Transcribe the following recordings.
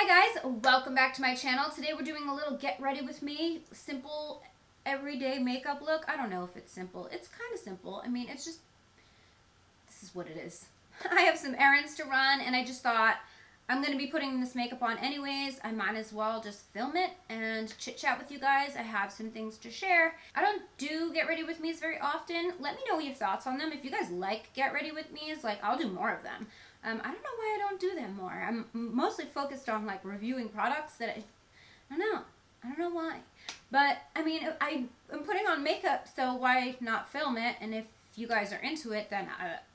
Hi guys, welcome back to my channel. Today we're doing a little get ready with me, simple everyday makeup look. I don't know if it's simple. It's kind of simple. I mean, it's just, this is what it is. I have some errands to run and I just thought I'm going to be putting this makeup on anyways. I might as well just film it and chit chat with you guys. I have some things to share. I don't do get ready with me's very often. Let me know your thoughts on them. If you guys like get ready with me's, like I'll do more of them. I don't know why I don't do them more. I'm mostly focused on like reviewing products that I don't know why. But I mean, I'm putting on makeup, so why not film it? And if you guys are into it, then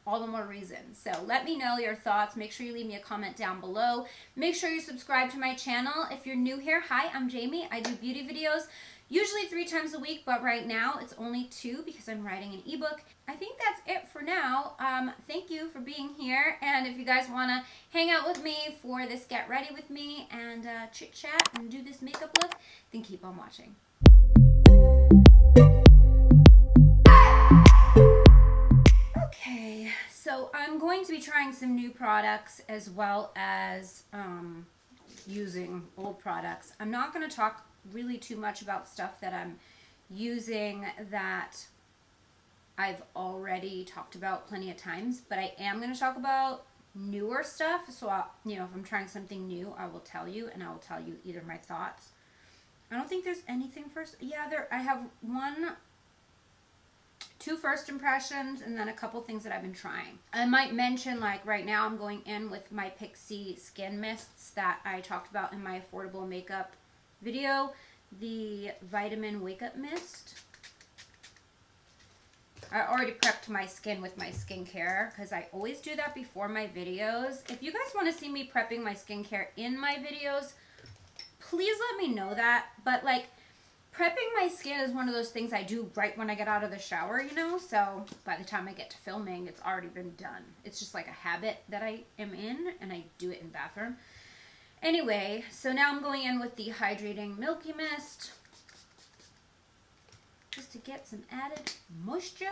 all the more reason. So let me know your thoughts. Make sure you leave me a comment down below. Make sure you subscribe to my channel. If you're new here, hi, I'm Jamie. I do beauty videos, usually 3 times a week, but right now it's only 2 because I'm writing an ebook. I think that's it for now. Thank you for being here. And if you guys want to hang out with me for this get ready with me and chit chat and do this makeup look, then keep on watching. Okay, so I'm going to be trying some new products as well as using old products. I'm not going to talk really too much about stuff that I'm using that I've already talked about plenty of times, but I am going to talk about newer stuff. So, if I'm trying something new, I will tell you, and I will tell you either my thoughts. I don't think there's anything first. Yeah, I have 2 first impressions, and then a couple things that I've been trying. I might mention, like right now I'm going in with my Pixie skin mists that I talked about in my affordable makeup video, the vitamin wake up mist. I already prepped my skin with my skincare because I always do that before my videos. If you guys want to see me prepping my skincare in my videos, please let me know that. But like, prepping my skin is one of those things I do right when I get out of the shower, so by the time I get to filming, it's already been done. It's just like a habit that I am in, and I do it in the bathroom. Anyway, so now I'm going in with the Hydrating Milky Mist, just to get some added moisture.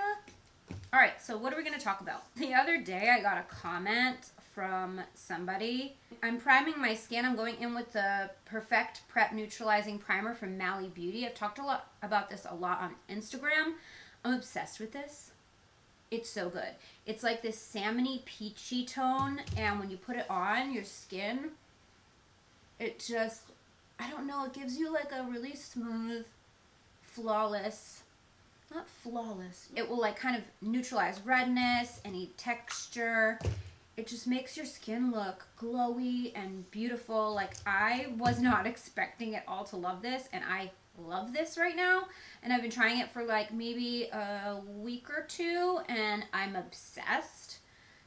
Alright, so what are we going to talk about? The other day I got a comment from somebody. I'm priming my skin. I'm going in with the Perfect Prep Neutralizing Primer from Mally Beauty. I've talked a lot about this on Instagram. I'm obsessed with this. It's so good. It's like this salmony peachy tone, and when you put it on your skin, it just, I don't know, it gives you like a really smooth, flawless, not flawless, it will like kind of neutralize redness, any texture. It just makes your skin look glowy and beautiful. Like, I was not expecting at all to love this, and I love this right now. And I've been trying it for like maybe a week or 2, and I'm obsessed.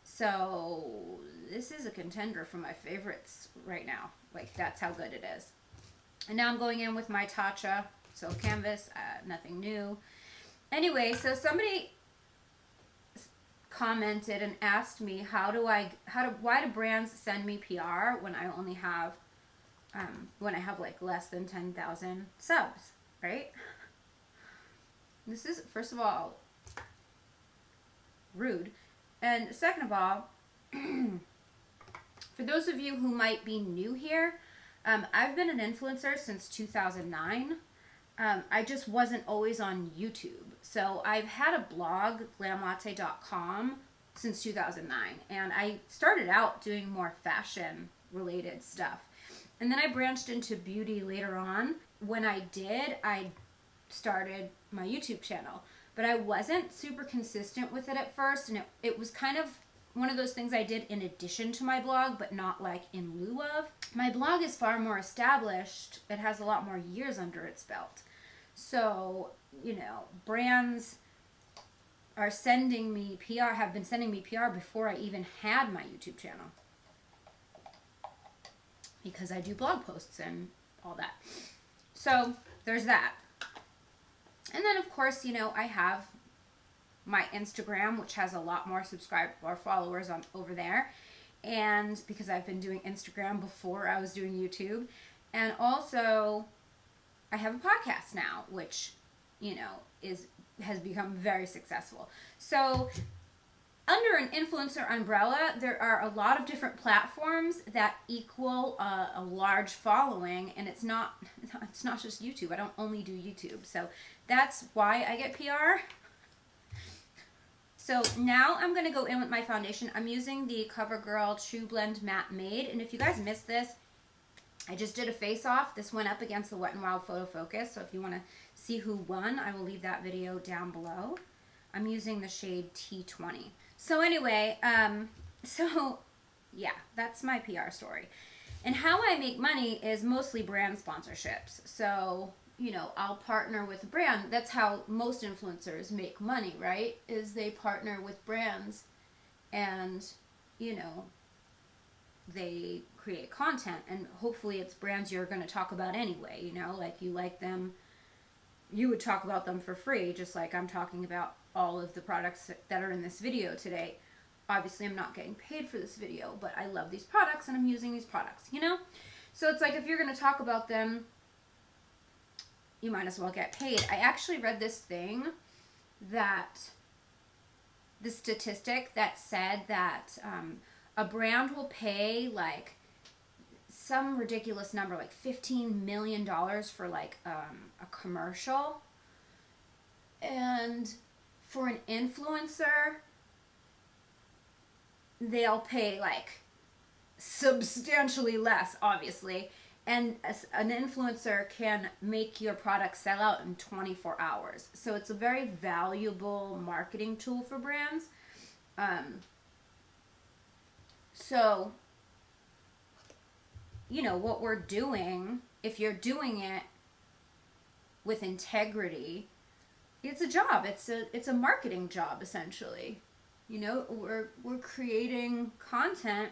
So this is a contender for my favorites right now. Like, that's how good it is. And now I'm going in with my Tatcha Silk Canvas, nothing new. Anyway, so somebody commented and asked me why do brands send me PR when I only have like less than 10,000 subs, right? This is, first of all, rude, and second of all, for those of you who might be new here, I've been an influencer since 2009. I just wasn't always on YouTube. So I've had a blog, GLAMlatte.com, since 2009. And I started out doing more fashion related stuff. And then I branched into beauty later on. When I did, I started my YouTube channel. But I wasn't super consistent with it at first. And it was kind of one of those things I did in addition to my blog, but not like in lieu of. My blog is far more established. It has a lot more years under its belt. So, brands are sending me PR, have been sending me PR before I even had my YouTube channel. Because I do blog posts and all that. So, there's that. And then, of course, I have my Instagram, which has a lot more followers over there. And because I've been doing Instagram before I was doing YouTube. And also, I have a podcast now, which, has become very successful. So under an influencer umbrella, there are a lot of different platforms that equal a large following, and it's not just YouTube. I don't only do YouTube, so that's why I get PR. So now I'm going to go in with my foundation. I'm using the CoverGirl True Blend Matte Made, and if you guys missed this, I just did a face-off. This went up against the Wet n Wild Photo Focus, so if you want to see who won, I will leave that video down below. I'm using the shade T20. So anyway, yeah, that's my PR story. And how I make money is mostly brand sponsorships. So, you know, I'll partner with a brand. That's how most influencers make money, right? Is they partner with brands and, you know, they create content, and hopefully it's brands you're going to talk about anyway, you know, like you like them, you would talk about them for free, just like I'm talking about all of the products that are in this video today. Obviously I'm not getting paid for this video, but I love these products and I'm using these products, you know? So it's like if you're going to talk about them, you might as well get paid. I actually read this thing that, the statistic that said that a brand will pay like some ridiculous number, like $15 million for like a commercial. And for an influencer, they'll pay like substantially less, obviously. And an influencer can make your product sell out in 24 hours. So it's a very valuable marketing tool for brands. So, you know, what we're doing, if you're doing it with integrity, it's a job. It's a marketing job, essentially. You know, we're creating content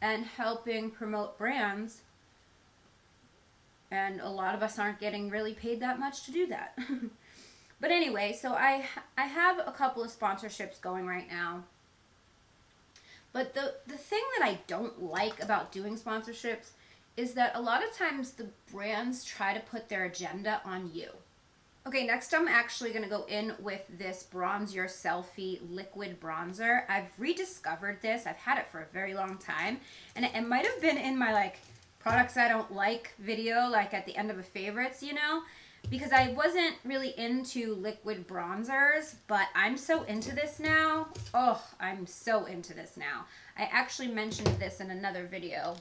and helping promote brands, and a lot of us aren't getting really paid that much to do that. But anyway, so I have a couple of sponsorships going right now. But the thing that I don't like about doing sponsorships is that a lot of times the brands try to put their agenda on you. Okay, next I'm actually going to go in with this Bronze Your Selfie liquid bronzer. I've rediscovered this. I've had it for a very long time. And it might have been in my like products I don't like video, like at the end of a favorites, you know? Because I wasn't really into liquid bronzers, but I'm so into this now. Oh, I'm so into this now. I actually mentioned this in another video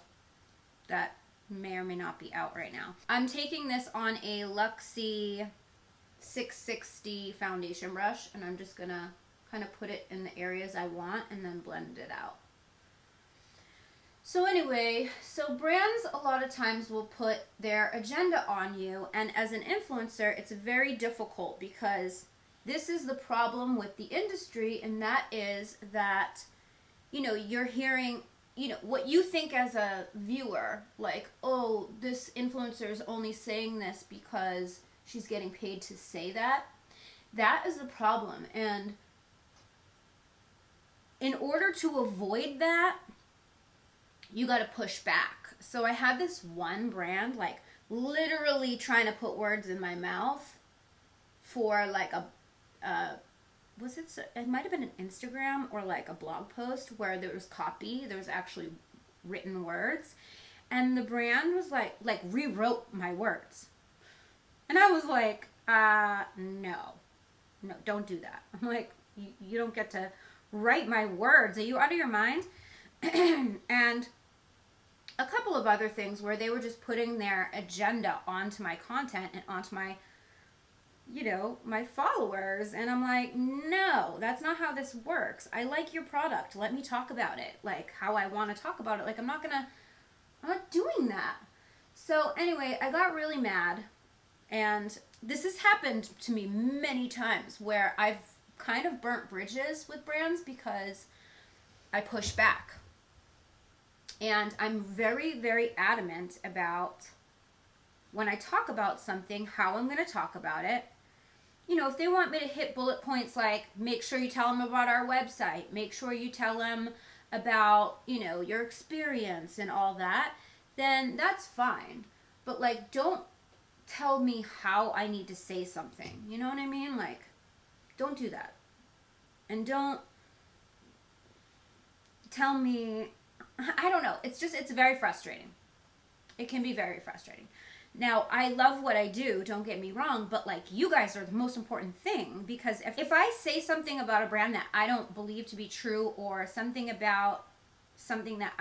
that may or may not be out right now. I'm taking this on a Luxie 660 foundation brush, and I'm just gonna kind of put it in the areas I want and then blend it out. So anyway, so brands a lot of times will put their agenda on you, and as an influencer, it's very difficult because this is the problem with the industry, and that is that, you know, you're hearing, you know, what you think as a viewer, like, oh, this influencer is only saying this because she's getting paid to say that. That is the problem, and in order to avoid that, you got to push back. So I had this one brand, like, literally trying to put words in my mouth for, like, it might have been an Instagram or, like, a blog post where there was copy, there was actually written words, and the brand was, like rewrote my words. And I was like, no, don't do that. I'm like, you don't get to write my words. Are you out of your mind? And a couple of other things where they were just putting their agenda onto my content and onto my, you know, my followers. And I'm like, no, that's not how this works. I like your product. Let me talk about it, like how I want to talk about it. Like, I'm not doing that. So anyway, I got really mad. And this has happened to me many times where I've kind of burnt bridges with brands because I push back. And I'm very, very adamant about when I talk about something, how I'm going to talk about it. You know, if they want me to hit bullet points like, make sure you tell them about our website, make sure you tell them about, you know, your experience and all that, then that's fine. But, like, don't tell me how I need to say something. You know what I mean? Like, don't do that. And don't tell me, I don't know. It's very frustrating. It can be very frustrating. Now, I love what I do, don't get me wrong, but like you guys are the most important thing, because if I say something about a brand that I don't believe to be true, or something about something that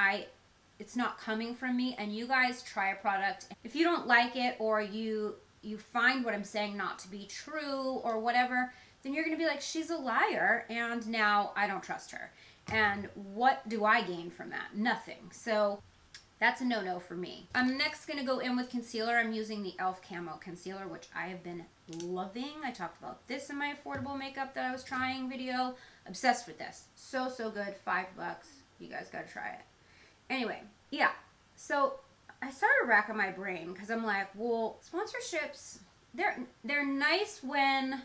it's not coming from me, and you guys try a product, if you don't like it, or you find what I'm saying not to be true or whatever, then you're going to be like, she's a liar, and now I don't trust her. And what do I gain from that? Nothing. So that's a no-no for me. I'm next going to go in with concealer. I'm using the e.l.f. Camo Concealer, which I have been loving. I talked about this in my affordable makeup that I was trying video. Obsessed with this. So, so good. $5. You guys got to try it. Anyway, yeah. So I started racking my brain because I'm like, well, sponsorships, they're nice when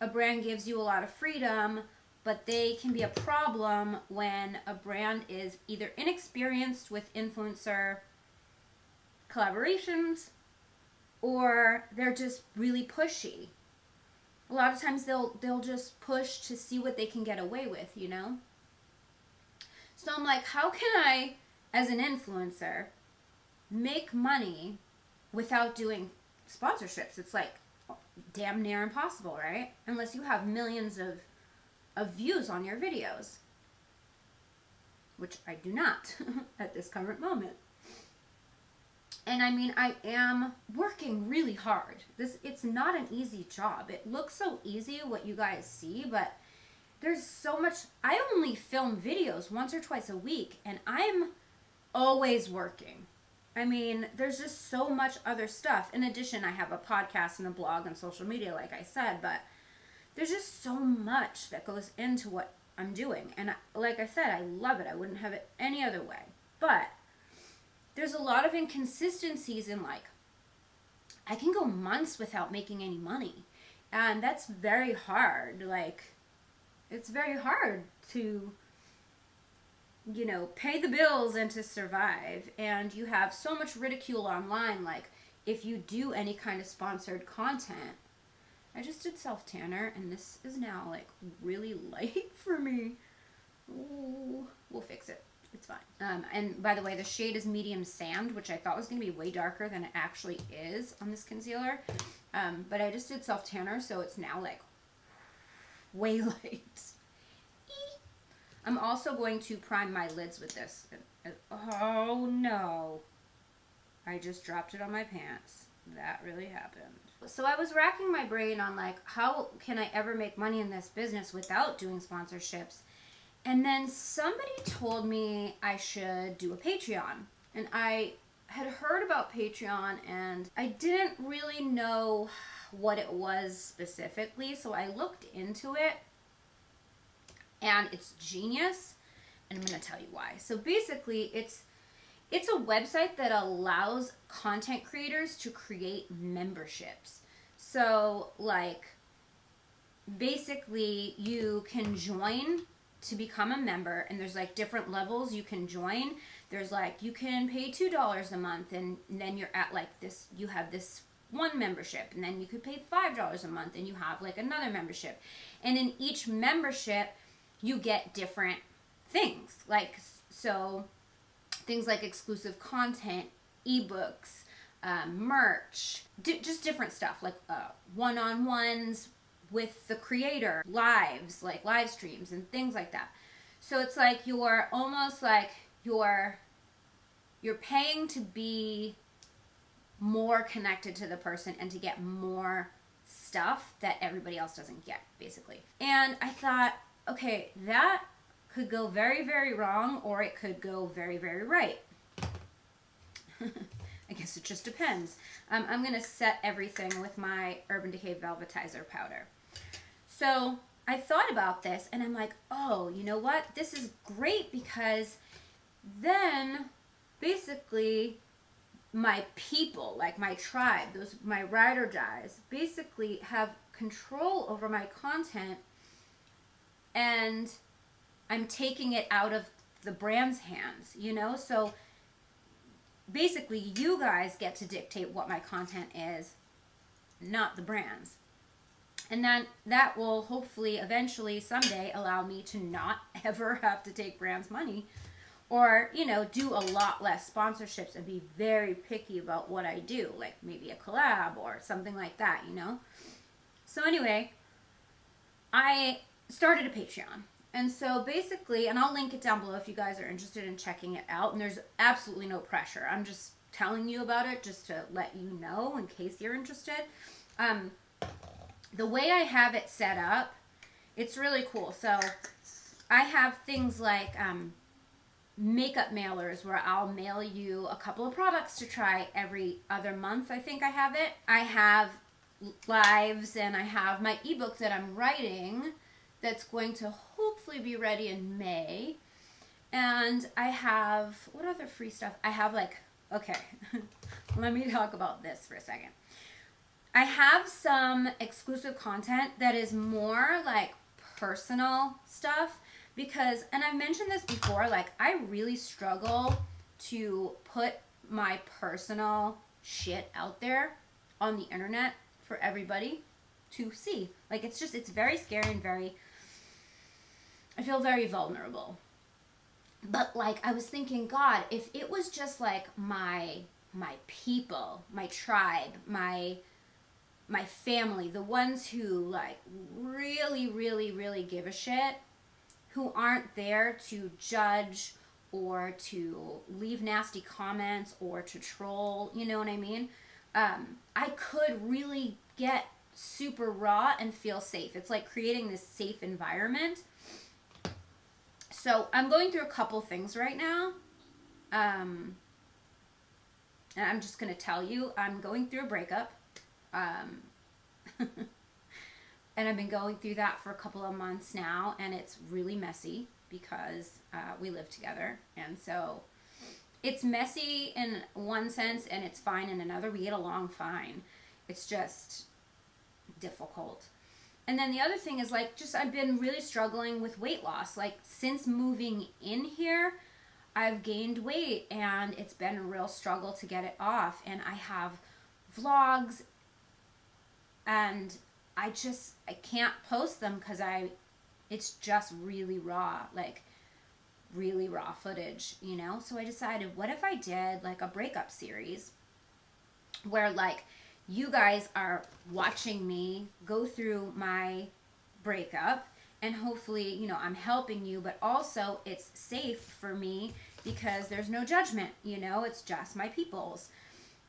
a brand gives you a lot of freedom, but they can be a problem when a brand is either inexperienced with influencer collaborations, or they're just really pushy. A lot of times they'll just push to see what they can get away with, you know? So I'm like, how can I, as an influencer, make money without doing sponsorships? It's like damn near impossible, right? Unless you have millions of views on your videos, which I do not at this current moment. And I mean, I am working really hard. It's not an easy job. It looks so easy what you guys see, but there's so much. I only film videos once or twice a week, and I'm always working. I mean, there's just so much other stuff. In addition, I have a podcast and a blog and social media, like I said, but there's just so much that goes into what I'm doing. And like I said, I love it. I wouldn't have it any other way. But there's a lot of inconsistencies in, like, I can go months without making any money. And that's very hard. Like, it's very hard to, you know, pay the bills and to survive. And you have so much ridicule online, like, if you do any kind of sponsored content. I just did self-tanner, and this is now, like, really light for me. Ooh, we'll fix it. It's fine. And by the way, the shade is medium sand, which I thought was going to be way darker than it actually is on this concealer. But I just did self-tanner, so it's now, like, way light. I'm also going to prime my lids with this. Oh, no. I just dropped it on my pants. That really happened. So I was racking my brain on, like, how can I ever make money in this business without doing sponsorships? And then somebody told me I should do a Patreon. And I had heard about Patreon, and I didn't really know what it was specifically. So I looked into it, and it's genius. And I'm going to tell you why. So basically, it's a website that allows content creators to create memberships. So, like, basically, you can join to become a member, and there's, like, different levels you can join. There's, like, you can pay $2 a month, and then you're at, like, this, you have this one membership, and then you could pay $5 a month, and you have, like, another membership. And in each membership, you get different things. Like, so things like exclusive content, ebooks, merch, just different stuff, like one-on-ones with the creator, lives, like live streams and things like that. So it's like you're almost like you're paying to be more connected to the person and to get more stuff that everybody else doesn't get, basically. And I thought, okay, that could go very, very wrong, or it could go very, very right. I guess it just depends. I'm going to set everything with my Urban Decay Velvetizer powder. So I thought about this, and I'm like, oh, you know what? This is great, because then basically my people, like my tribe, my ride or dies, basically have control over my content, and I'm taking it out of the brand's hands, you know? So basically, you guys get to dictate what my content is, not the brands. And then that will hopefully eventually someday allow me to not ever have to take brands' money, or, you know, do a lot less sponsorships and be very picky about what I do, like maybe a collab or something like that, you know? So anyway, I started a Patreon. And so basically, and I'll link it down below if you guys are interested in checking it out. And there's absolutely no pressure. I'm just telling you about it just to let you know in case you're interested. The way I have it set up, it's really cool. So I have things like makeup mailers where I'll mail you a couple of products to try every other month. I think I have it. I have lives, and I have my ebook that I'm writing that's going to hopefully be ready in May. And I have, what other free stuff? I have like, okay, let me talk about this for a second. I have some exclusive content that is more like personal stuff because, and I've mentioned this before, like I really struggle to put my personal shit out there on the internet for everybody to see. Like it's very scary and I feel very vulnerable. But like I was thinking, God, if it was just like my people, my tribe, my family, the ones who like really, really, really give a shit, who aren't there to judge or to leave nasty comments or to troll, you know what I mean? I could really get super raw and feel safe. It's like creating this safe environment. So I'm going through a couple things right now. And I'm just going to tell you, I'm going through a breakup. And I've been going through that for a couple of months now, and it's really messy because we live together. And so it's messy in one sense and it's fine in another. We get along fine. It's just difficult. And then the other thing is like, just I've been really struggling with weight loss. Like since moving in here, I've gained weight and it's been a real struggle to get it off. And I have vlogs and I can't post them because it's just really raw, like really raw footage, you know? So I decided, what if I did like a breakup series where like you guys are watching me go through my breakup and hopefully, you know, I'm helping you, but also it's safe for me because there's no judgment, you know, it's just my people's.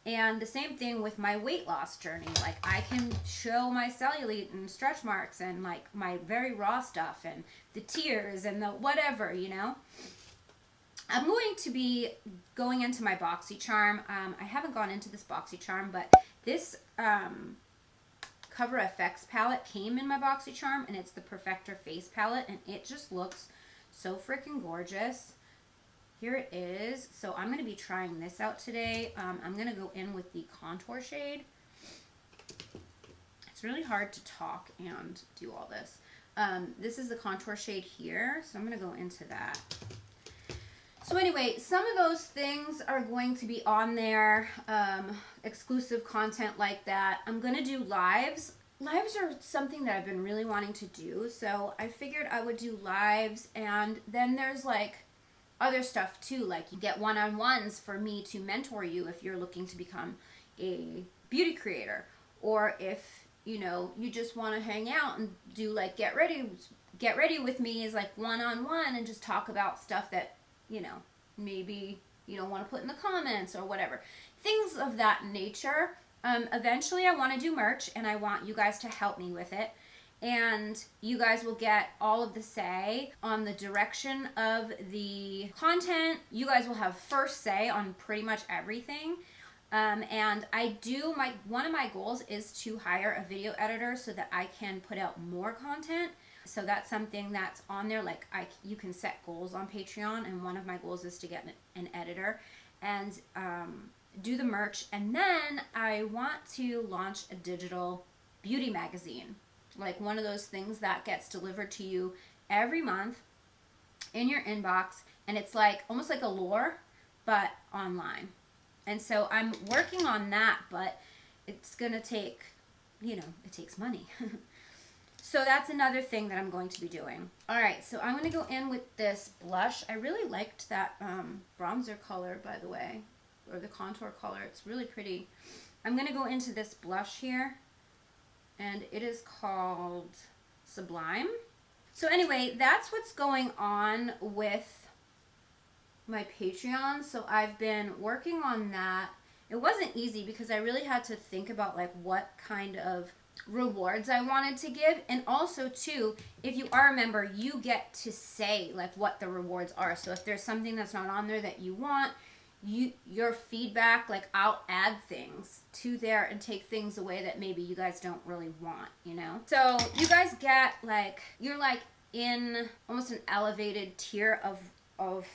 And the same thing with my weight loss journey. Like I can show my cellulite and stretch marks and like my very raw stuff and the tears and the whatever, you know. I'm going to be going into my BoxyCharm. I haven't gone into this BoxyCharm, but this Cover FX palette came in my BoxyCharm, and it's the Perfector Face palette, and it just looks so freaking gorgeous. Here it is. So I'm going to be trying this out today. I'm going to go in with the contour shade. It's really hard to talk and do all this. This is the contour shade here, so I'm going to go into that. So anyway, some of those things are going to be on there, exclusive content like that. I'm going to do lives. Lives are something that I've been really wanting to do, so I figured I would do lives, and then there's like other stuff too, like you get one-on-ones for me to mentor you if you're looking to become a beauty creator, or if, you know, you just want to hang out and do like get ready with me is like one-on-one and just talk about stuff that, you know, maybe you don't want to put in the comments or whatever. Things of that nature. Eventually I want to do merch and I want you guys to help me with it. And you guys will get all of the say on the direction of the content. You guys will have first say on pretty much everything. And one of my goals is to hire a video editor so that I can put out more content. So that's something that's on there. Like you can set goals on Patreon, and one of my goals is to get an editor and do the merch. And then I want to launch a digital beauty magazine, like one of those things that gets delivered to you every month in your inbox, and it's like almost like a lure, but online. And so I'm working on that, but it's gonna take, you know, it takes money. So that's another thing that I'm going to be doing. All right, so I'm going to go in with this blush. I really liked that bronzer color, by the way, or the contour color. It's really pretty. I'm going to go into this blush here, and it is called Sublime. So anyway, that's what's going on with my Patreon. So I've been working on that. It wasn't easy because I really had to think about like what kind of rewards I wanted to give, and also too, if you are a member, you get to say like what the rewards are. So if there's something that's not on there that you want, your feedback, like I'll add things to there and take things away that maybe you guys don't really want, you know. So you guys get like, you're like in almost an elevated tier of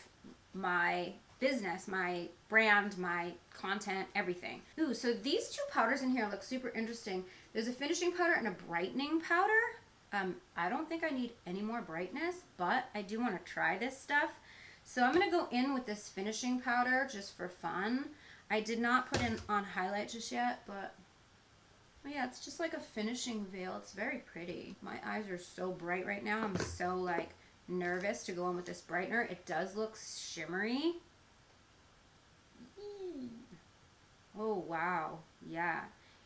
my business, my brand, my content, everything. Ooh, so these two powders in here look super interesting. There's a finishing powder and a brightening powder. I don't think I need any more brightness, but I do want to try this stuff. So I'm going to go in with this finishing powder just for fun. I did not put in on highlight just yet, but yeah, it's just like a finishing veil. It's very pretty. My eyes are so bright right now. I'm so like nervous to go in with this brightener. It does look shimmery. Oh, wow. Yeah.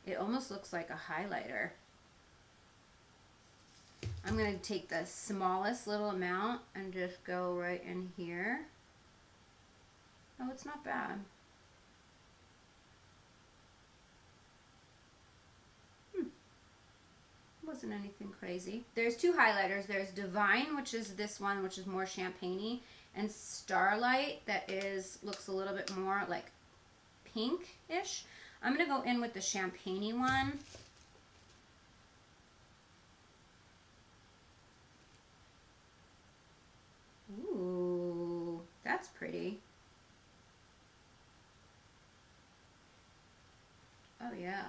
It almost looks like a highlighter. I'm going to take the smallest little amount and just go right in here. Oh, it's not bad. Wasn't anything crazy. There's two highlighters. There's Divine, which is this one, which is more champagne-y, and Starlight, that looks a little bit more like pink-ish. I'm going to go in with the champagne-y one. Ooh, that's pretty. Oh, yeah.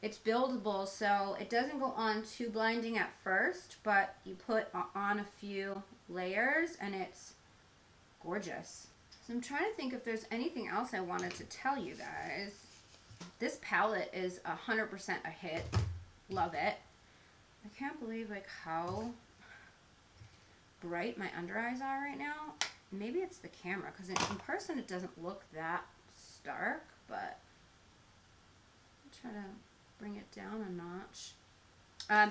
It's buildable, so it doesn't go on too blinding at first, but you put on a few layers, and it's gorgeous. So I'm trying to think if there's anything else I wanted to tell you guys. This palette is 100% a hit. Love it. I can't believe like how bright my under eyes are right now. Maybe it's the camera, because in person it doesn't look that stark, but I'll try to bring it down a notch.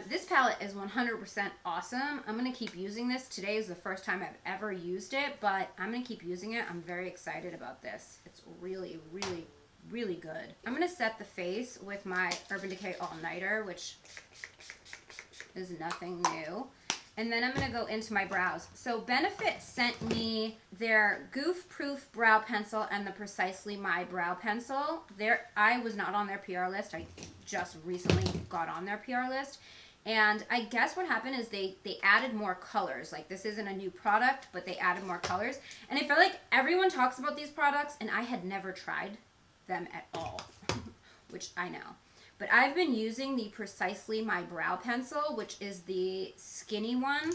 This palette is 100% awesome. I'm going to keep using this. Today is the first time I've ever used it, but I'm going to keep using it. I'm very excited about this. It's really, really, really good. I'm going to set the face with my Urban Decay All Nighter, which is nothing new. And then I'm going to go into my brows. So Benefit sent me their Goof Proof Brow Pencil and the Precisely My Brow Pencil. I was not on their PR list. I just recently got on their PR list. And I guess what happened is they added more colors. Like, this isn't a new product, but they added more colors. And I feel like everyone talks about these products, and I had never tried them at all, which I know. But I've been using the Precisely My Brow Pencil, which is the skinny one.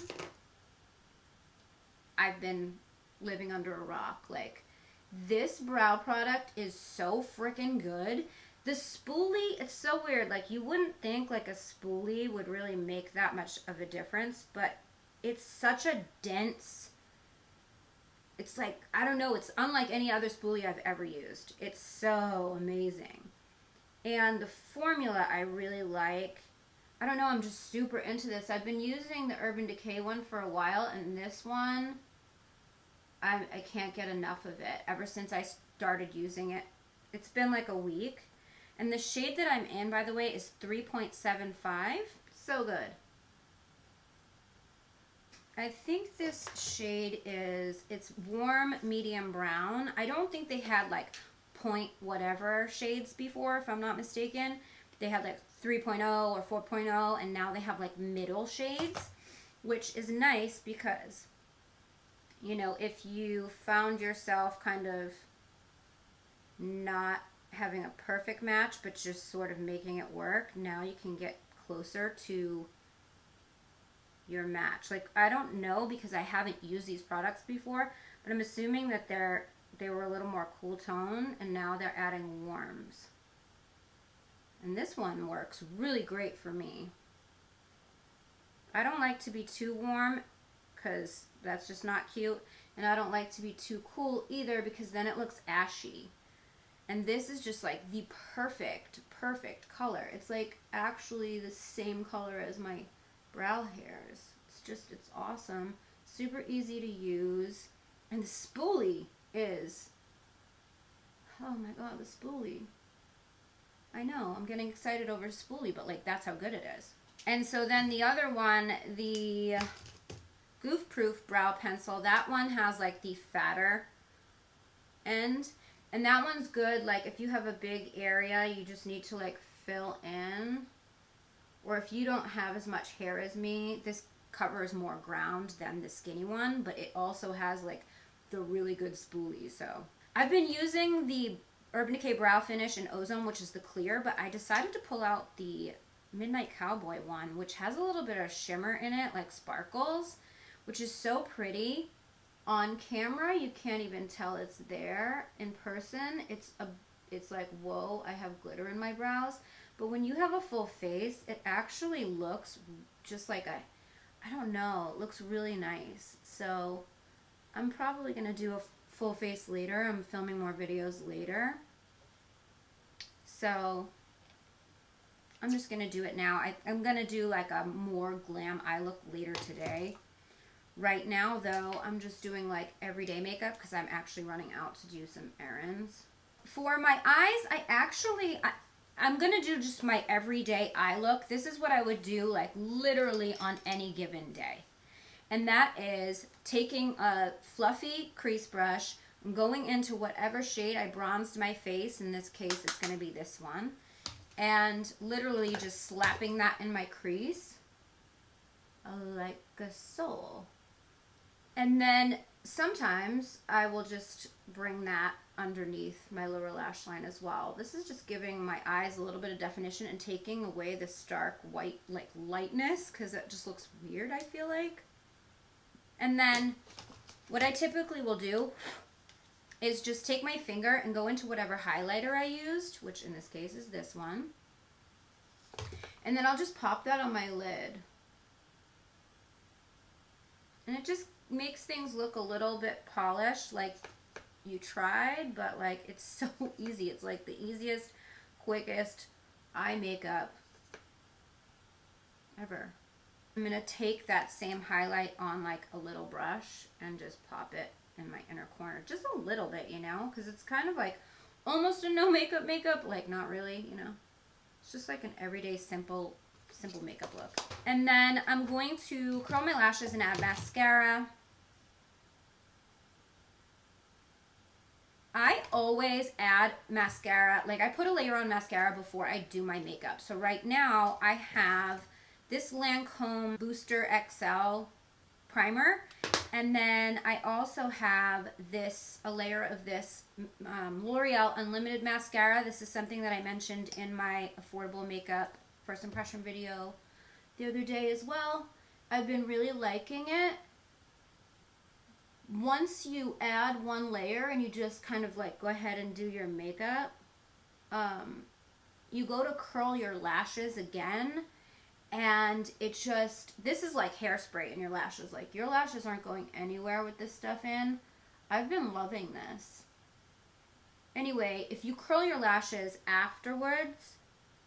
I've been living under a rock. Like, this brow product is so freaking good. The spoolie, it's so weird. Like, you wouldn't think like a spoolie would really make that much of a difference, but it's such a dense, it's like, I don't know, it's unlike any other spoolie I've ever used. It's so amazing. And the formula I really like. I don't know, I'm just super into this. I've been using the Urban Decay one for a while, and this one, I can't get enough of it. Ever since I started using it, it's been like a week. And the shade that I'm in, by the way, is 3.75. So good. I think this shade it's warm medium brown. I don't think they had like point whatever shades before, if I'm not mistaken. They had like 3.0 or 4.0, and now they have like middle shades, which is nice because, you know, if you found yourself kind of not having a perfect match, but just sort of making it work, now you can get closer to your match. Like, I don't know because I haven't used these products before, but I'm assuming that they were a little more cool tone, and now they're adding warms. And this one works really great for me. I don't like to be too warm because that's just not cute. And I don't like to be too cool either because then it looks ashy. And this is just like the perfect color. It's like actually the same color as my brow hairs. It's awesome. Super easy to use. And the spoolie is, oh my god, the spoolie. I know, I'm getting excited over spoolie, but like that's how good it is. And so then the other one, the Goof Proof brow pencil, that one has like the fatter end. And that one's good, like if you have a big area, you just need to like fill in. Or if you don't have as much hair as me, this covers more ground than the skinny one, but it also has like the really good spoolie. So I've been using the Urban Decay Brow Finish in Ozone, which is the clear, but I decided to pull out the Midnight Cowboy one, which has a little bit of shimmer in it, like sparkles, which is so pretty. On camera, you can't even tell it's there. In person, it's like, whoa, I have glitter in my brows. But when you have a full face, it actually looks just like I don't know, it looks really nice. So I'm probably going to do a full face later. I'm filming more videos later. So I'm just going to do it now. I'm going to do like a more glam eye look later today. Right now, though, I'm just doing like everyday makeup because I'm actually running out to do some errands. For my eyes, I'm going to do just my everyday eye look. This is what I would do like literally on any given day. And that is taking a fluffy crease brush, going into whatever shade I bronzed my face. In this case, it's going to be this one. And literally just slapping that in my crease like a soul. And then sometimes I will just bring that underneath my lower lash line as well. This is just giving my eyes a little bit of definition and taking away the stark white like lightness because it just looks weird, I feel like. And then what I typically will do is just take my finger and go into whatever highlighter I used, which in this case is this one. And then I'll just pop that on my lid. And it just makes things look a little bit polished, like you tried, but like it's so easy. It's like the easiest, quickest eye makeup ever. I'm going to take that same highlight on like a little brush and just pop it in my inner corner. Just a little bit, you know, because it's kind of like almost a no makeup, like not really, you know. It's just like an everyday simple makeup look. And then I'm going to curl my lashes and add mascara. I always add mascara, like I put a layer on mascara before I do my makeup. So right now I have this Lancome Booster XL primer, and then I also have a layer of this L'Oreal Unlimited mascara. This is something that I mentioned in my affordable makeup first impression video the other day as well. I've been really liking it. Once you add one layer and you just kind of like go ahead and do your makeup, you go to curl your lashes again, and it just, this is like hairspray in your lashes. Like your lashes aren't going anywhere with this stuff in. I've been loving this. Anyway, if you curl your lashes afterwards,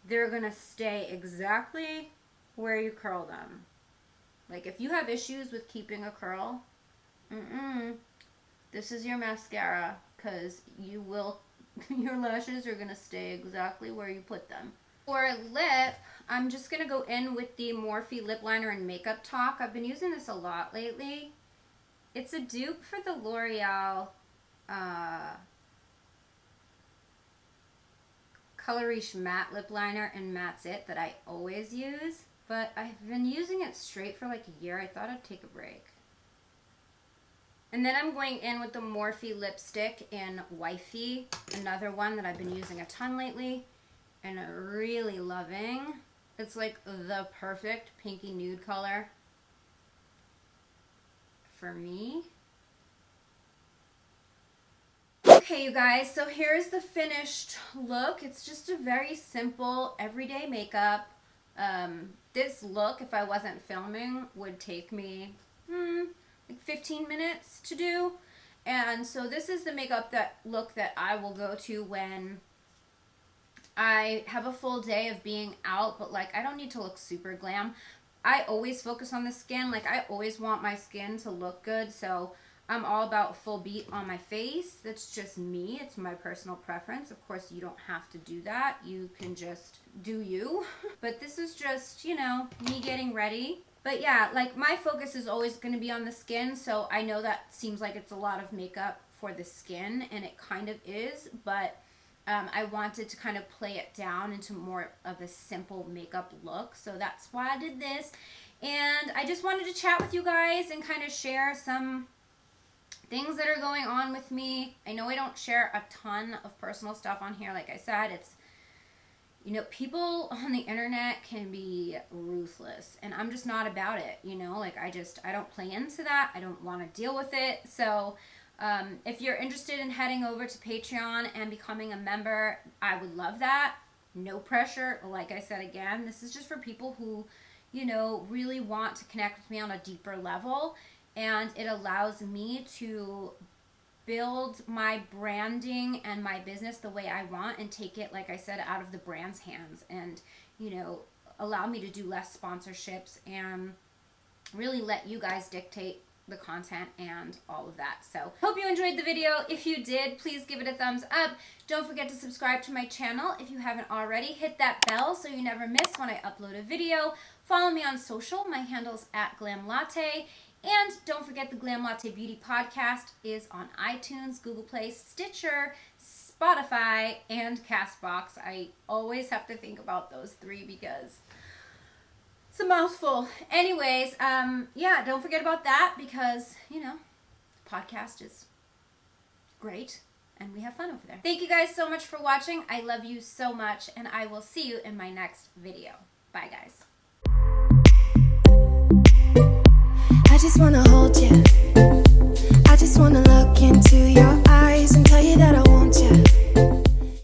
they're gonna stay exactly where you curl them. Like if you have issues with keeping a curl, this is your mascara, because you will, your lashes are gonna stay exactly where you put them. For lip, I'm just gonna go in with the Morphe lip liner and Makeup Talk. I've been using this a lot lately. It's a dupe for the L'Oreal Color Riche Matte Lip Liner and Matte's It that I always use. But I've been using it straight for like a year. I thought I'd take a break. And then I'm going in with the Morphe lipstick in Wifey, another one that I've been using a ton lately and really loving. It's like the perfect pinky nude color for me. Okay, you guys, so here's the finished look. It's just a very simple everyday makeup. This look, if I wasn't filming, would take me like 15 minutes to do. And so this is the makeup look that I will go to when I have a full day of being out, but like I don't need to look super glam. I always focus on the skin. Like I always want my skin to look good, so I'm all about full beat on my face. That's just me. It's my personal preference. Of course, you don't have to do that. You can just do you. But this is just, you know, me getting ready. But yeah, like my focus is always going to be on the skin, so I know that seems like it's a lot of makeup for the skin, and it kind of is, but I wanted to kind of play it down into more of a simple makeup look, so that's why I did this. And I just wanted to chat with you guys and kind of share some things that are going on with me. I know I don't share a ton of personal stuff on here. Like I said, it's, you know, people on the internet can be ruthless, and I'm just not about it, you know, like I don't play into that. I don't want to deal with it. So if you're interested in heading over to Patreon and becoming a member, I would love that. No pressure. Like I said, again, this is just for people who, you know, really want to connect with me on a deeper level, and it allows me to build my branding and my business the way I want and take it, like I said, out of the brand's hands, and, you know, allow me to do less sponsorships and really let you guys dictate the content and all of that. So hope you enjoyed the video. If you did, please give it a thumbs up. Don't forget to subscribe to my channel if you haven't already. Hit that bell so you never miss when I upload a video. Follow me on social. My handle's @GlamLatte. And don't forget the Glam Latte Beauty Podcast is on iTunes, Google Play, Stitcher, Spotify, and CastBox. I always have to think about those three because it's a mouthful. Anyways, yeah, don't forget about that because, you know, the podcast is great and we have fun over there. Thank you guys so much for watching. I love you so much, and I will see you in my next video. Bye, guys. I just wanna hold you. I just wanna look into your eyes and tell you that I